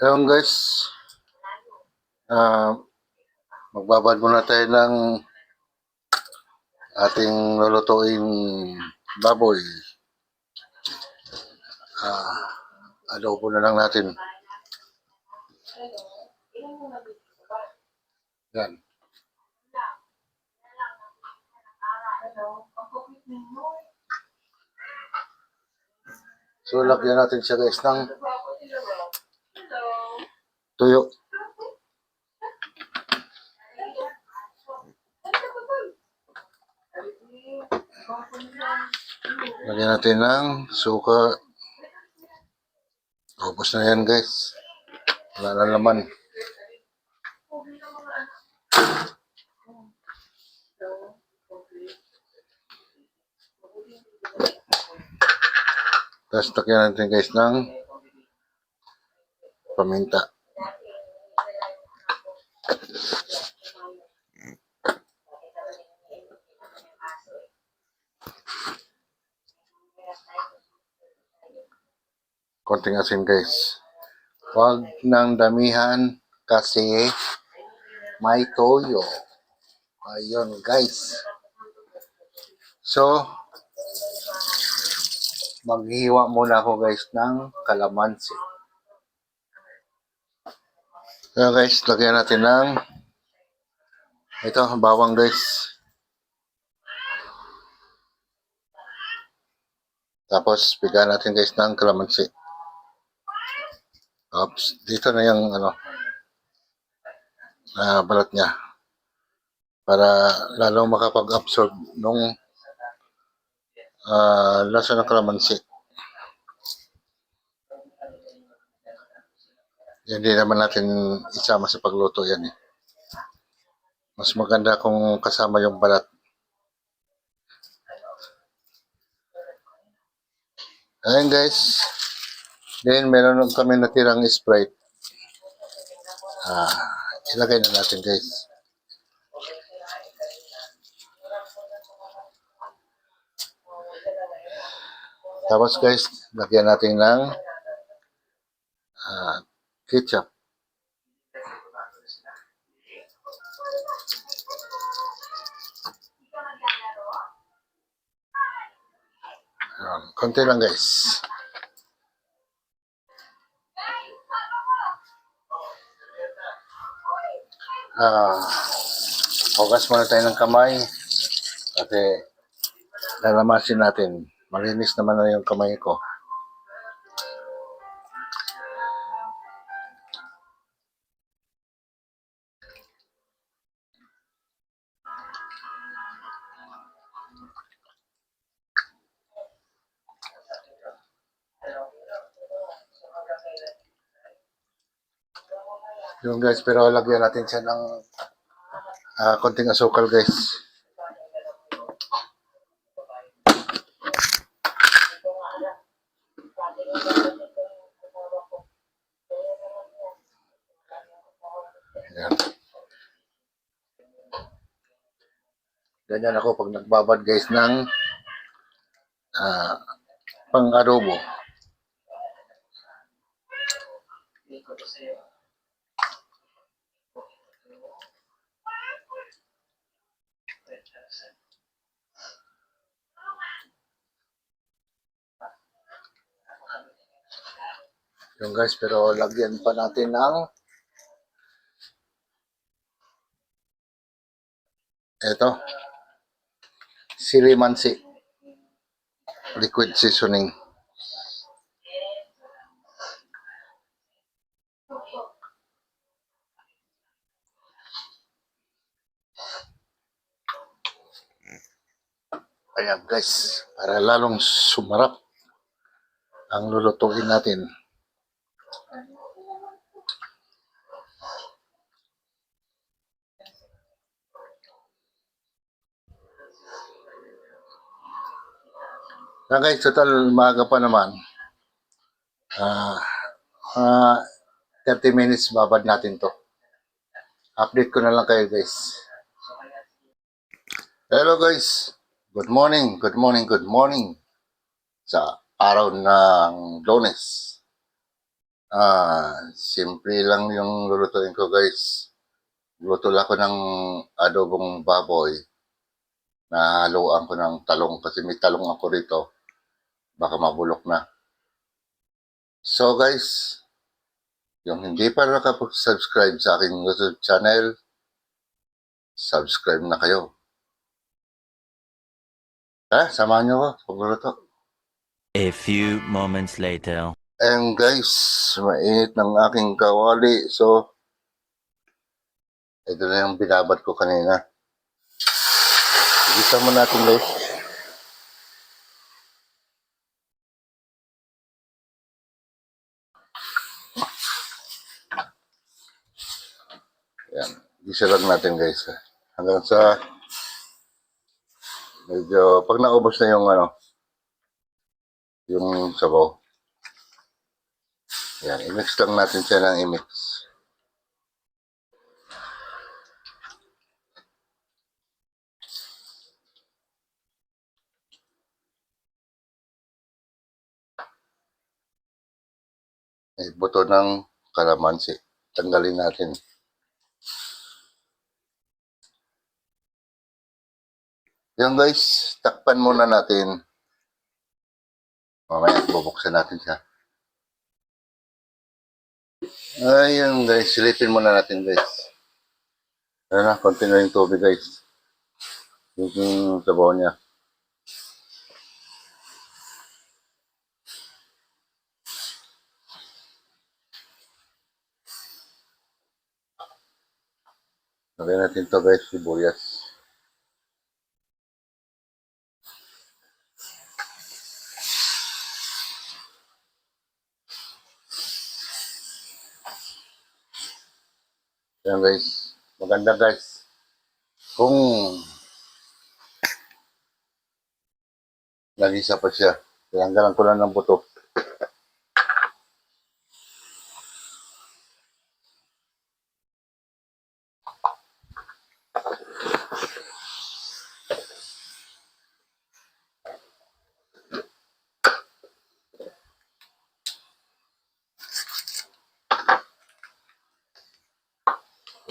Ayun guys, ah magbabad muna tayo ng ating lulutuing baboy. Adobo na lang natin. Yan. So, lagyan natin siya guys ng tuyo. Lagyan natin ng suka. Tapos na yan guys. Wala na naman. Tapos lagyan natin guys ng paminta. Konting asin guys. Huwag nang damihan kasi may toyo. Ayun guys. So, maghihiwa muna ako guys ng kalamansi. Kaya guys, lagyan natin ng ito, bawang guys. Tapos, bigyan natin guys ng kalamansi. Oops, dito na yung balat niya. Para lalong makapag-absorb nung lasa ng kalamansi. Hindi naman natin isama sa pagluto yan eh. Mas maganda kung kasama yung balat. Ayan guys. Then meron kami natirang Sprite. Ilagay na natin guys. Tapos guys, lagyan natin ng ketchup. Konti lang guys. Hugas muna tayo ng kamay. Kasi lalamasin natin. Malinis naman na yung kamay ko. Yung guys, pero lagyan natin siya ng konting asukal guys. Yan. Ganyan ako pag nagbabad guys ng pang-adobo. Yung guys, pero lagyan pa natin ng silimansi liquid seasoning. Ayan guys, para lalong sumarap ang lulutuin natin. Na guys, total maaga pa naman. 30 minutes babad natin to. Update ko na lang kayo guys. Hello guys. Good morning, good morning, good morning. Sa araw ng Lunes. Simple lang yung lulutuin ko guys. Luto lang ko ng adobong baboy na haluan ko ng talong kasi may talong ako rito. Baka mabulok na. So guys, yung hindi pa nakapag-subscribe sa aking YouTube channel, subscribe na kayo. Samahan nyo ako pagluluto. A few moments later. And guys, mainit ng aking kawali. So, ito na yung binabad ko kanina. Igisa mo natin guys. Yan. Igisa lang natin guys. Hanggang sa medyo, pag naubos na yung yung sabaw. Yan, i-mix lang natin siya ng i-mix. Buto ng kalamansi. Tanggalin natin. Yan guys, takpan muna natin. Mamaya bubuksan natin siya. Ayun guys, silipin muna natin guys. Ayan na, konti na yung tubig guys. Yung sabaw niya. Lagyan natin to guys, sibuyas. Yan guys, maganda guys. Kung nagisa pa siya, tinanggalan ko lang ng buto.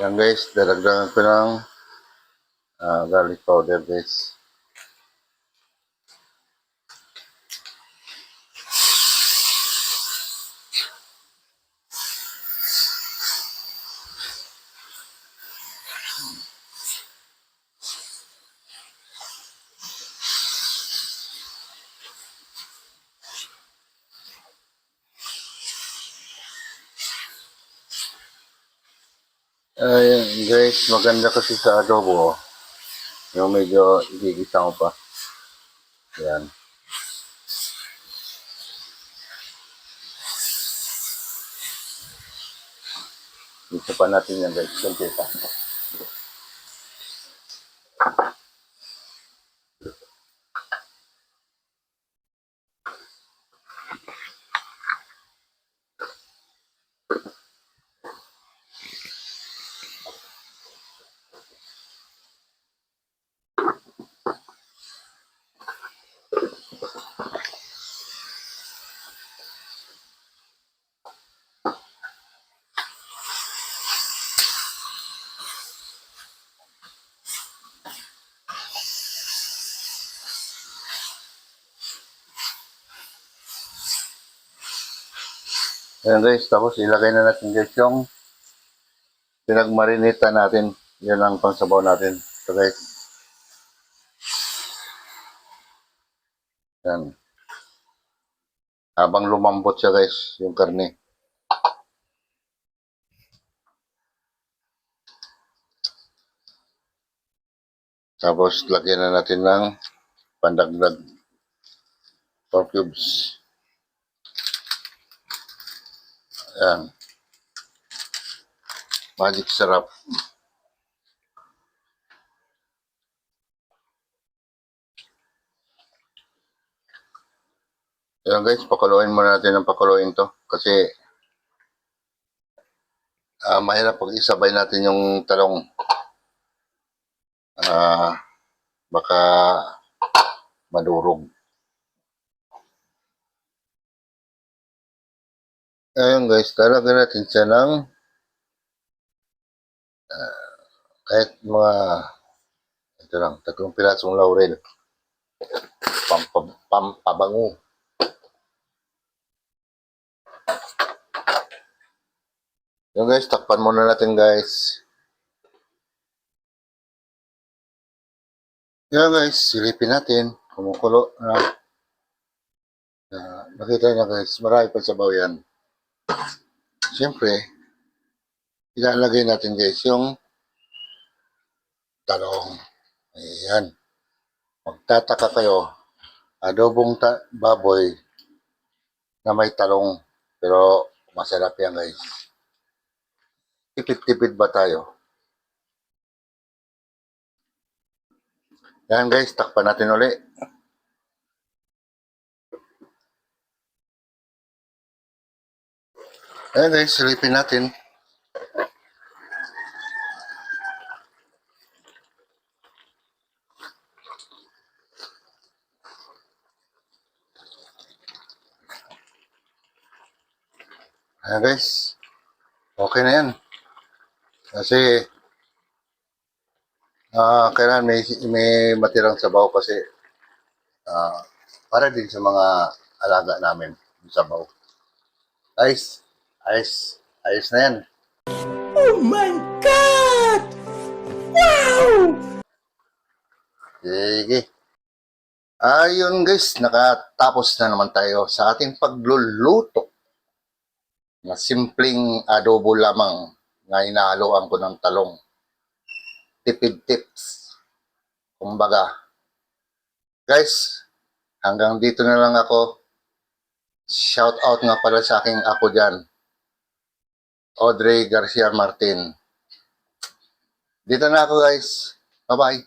Yan guys, daragdagan ko ng garlic powder guys. Ayan guys, maganda kasi sa adobo. Yung medyo igigisa ko pa. Yan. Isa pa natin yan guys, kunti pa. Ayan guys, tapos ilagay na natin guys yung pinagmarinita natin. Yan ang pangsabaw natin. So guys. Yan. Habang lumambot siya guys, yung karne. Tapos lagyan na natin ng pandagdag pork cubes. Ayan. Magic sarap. Ayan guys, pakuluin muna natin ng pakuluin to. Kasi mahirap pag isabay natin yung talong. Baka madurog. Ayun guys, talagyan natin siya ng kahit mga ito lang, 3 pirasong laurel. Pampabango. Yung guys, takpan muna natin guys. Yan guys, silipin natin. Kumukulo na. Nakita niyo guys, marami pa sabaw yan. Siyempre, ilalagay natin guys yung talong. Ayan. Magtataka kayo, adobong baboy na may talong. Pero masarap yan guys. Tipid-tipid ba tayo? Yan guys, takpan natin uli. Ayan guys, silipin natin. Ayan guys, okay na yan. Kasi, kailangan may matirang sabaw kasi para din sa mga alaga namin yung sabaw. Ayos, ayos, ayos na yan. Oh my God! Wow! Sige. Ayun guys, nakatapos na naman tayo sa ating pagluluto na simpleng adobo lamang na inahaluan ko ng talong. Tipid tips. Kumbaga, guys, hanggang dito na lang ako. Shout out nga pala sa aking apo dyan, Audrey Garcia Martin. Dito na ako guys. Bye-bye.